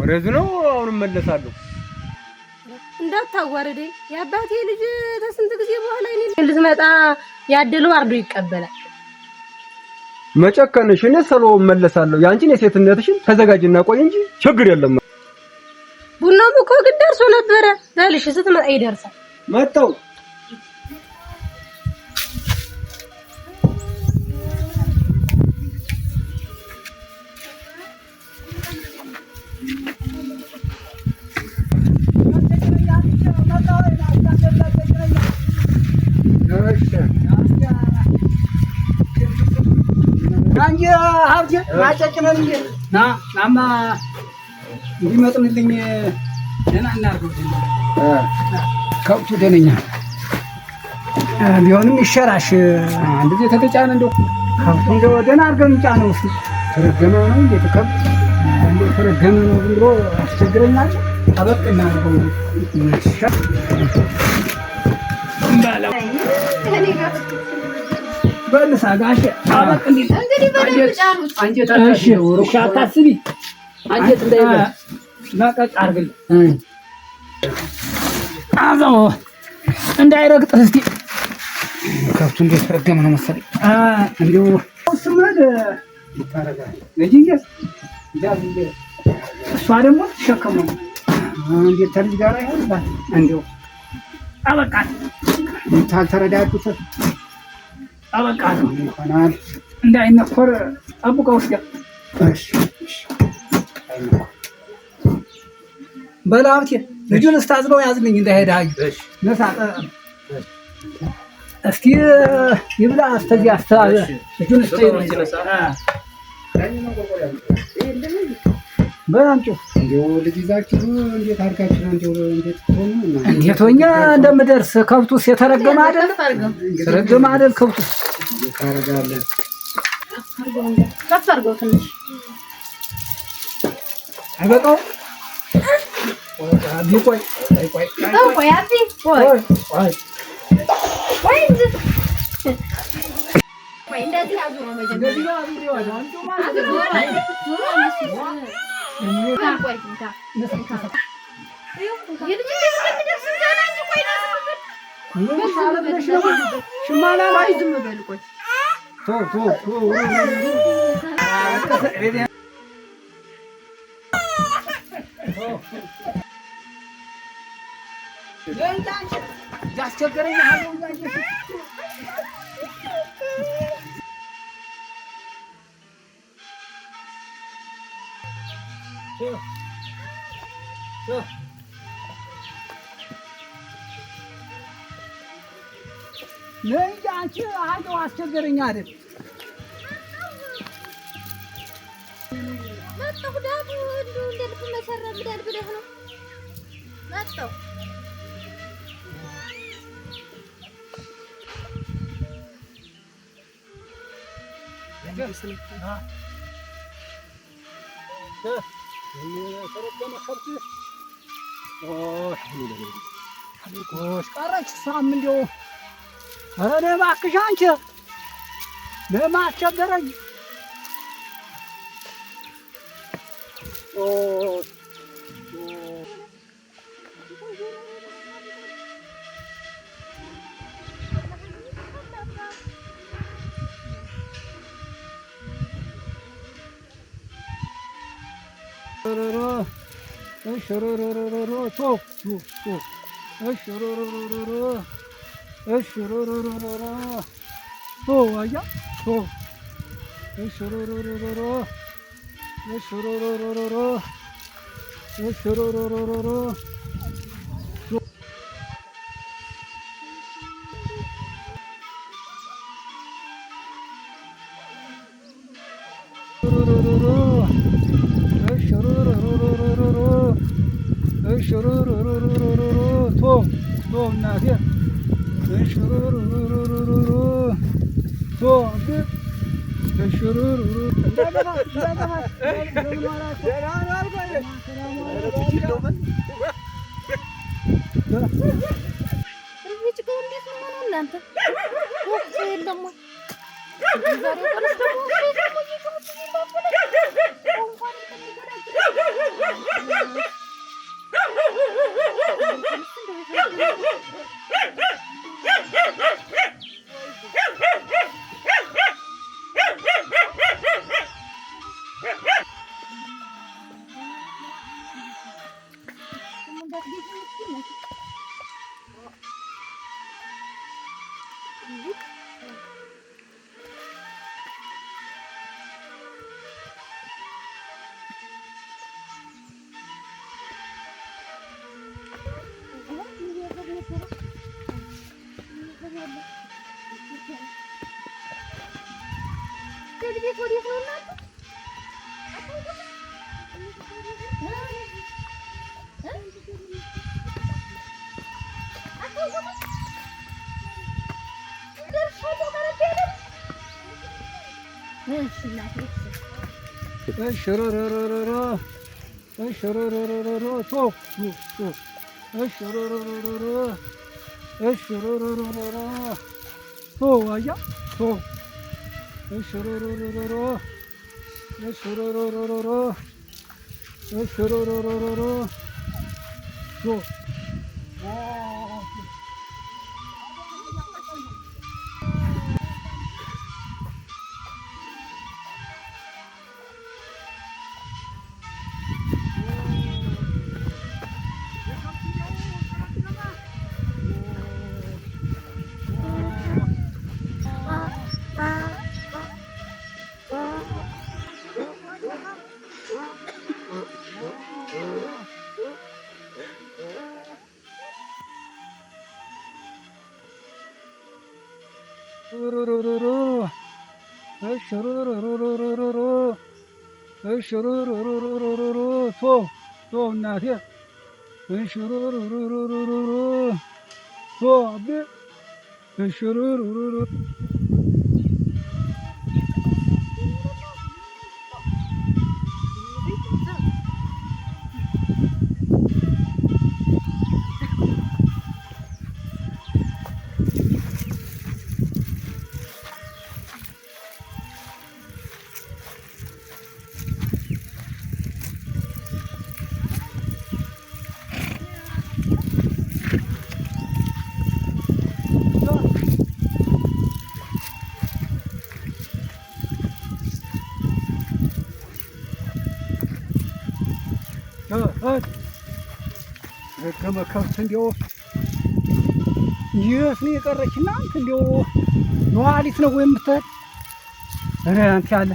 ወረዝ ነው አሁን መለሳለሁ እንዳታዋርደኝ ያባቴ ልጅ ተስንት ጊዜ በኋላ እኔ ልትመጣ ያደለው አርዶ ይቀበላል መጨከንሽ እኔ ሰሎ መለሳለሁ ያንቺን የሴትነትሽን ተዘጋጅና ቆይ እንጂ ችግር የለም ቡናው እኮ ግድ ደርሶ ነበረ ዳልሽ ስትመጣ ይደርሳል መጣው አንጂ ሀብቴ ማጨጭነን ናማ እንዲመጥንልኝ ደህና እናድርገው ከብቱ ደነኛ ቢሆንም ይሸራሽ አንድ ጊዜ ተተጫነ እንደው ከብቱ እንደው ደህና አድርገን ጫነው እስኪ ተረገመ ነው እንዴት ከብት እንደው ተረገመ ነው ዝም ብሎ አስቸግረኛል ጠበቅ እናድርገው ባላው በልሳ ጋሼ አበቅ እንግዲህ በደንብ ጫኑት አንጀት እሺ ወሩሻ አታስቢ አንጀት እንዳይበል ለቀቅ አድርግልኝ አዛው እንዳይረግጥ እስቲ ከብቱ እንዴት ተረገመ ነው መሰለኝ እንዴው ስመድ ይታረጋል ለጂንገስ ዳብንደ እሷ ደግሞ ተሸከመው እንዴት ተልጅ ጋር አይሆንባት እንዴው አበቃ ታልተረዳዱት አበቃ ነው ይሆናል እንዳይነኮር አቡቃው እስከ እሺ በላውት ልጁን እስታዝለው ያዝልኝ እንዳይሄድ አይ እሺ ነሳጠ እስኪ ይብላ አስተዚህ አስተዛዘ ልጁን እስታዝለው በአንቺ እንደው ልጅ ይዛችሁ እንዴት አድርጋችሁ ነው እንዴት ሆኛ እንደምደርስ ከብቱስ የተረገመ አይደል ተረገመ አይደል ከብቱ ታረጋለህ ከፈርገው ትንሽ አይበቃው ቢቆይ ቆይ አቢ ቆይ እንደዚህ አዙሮ መጀመሪያ ሽማላ ላይ ዝም በል ቆይ ያስቸገረኝ ለእንጂ አንቺ አለው አስቸገረኝ አይደል መጣሁ ዳቱ እንደው እንደልብ መሰራ ብዳል ብለህ ነው መጣሁ ቀረች እሷም እንደው ኧረ እባክሽ አንቺ ለምን አስቸገረኝ እሽሩሩሩሩሩ እሽሩሩሩሩሩ እሽሩሩሩሩሩ ከብት እንዲያው የት ነው የቀረችና እንዲያው ነዋሊት ነው ወይ የምትሄድ? ኧረ አንተ ያለ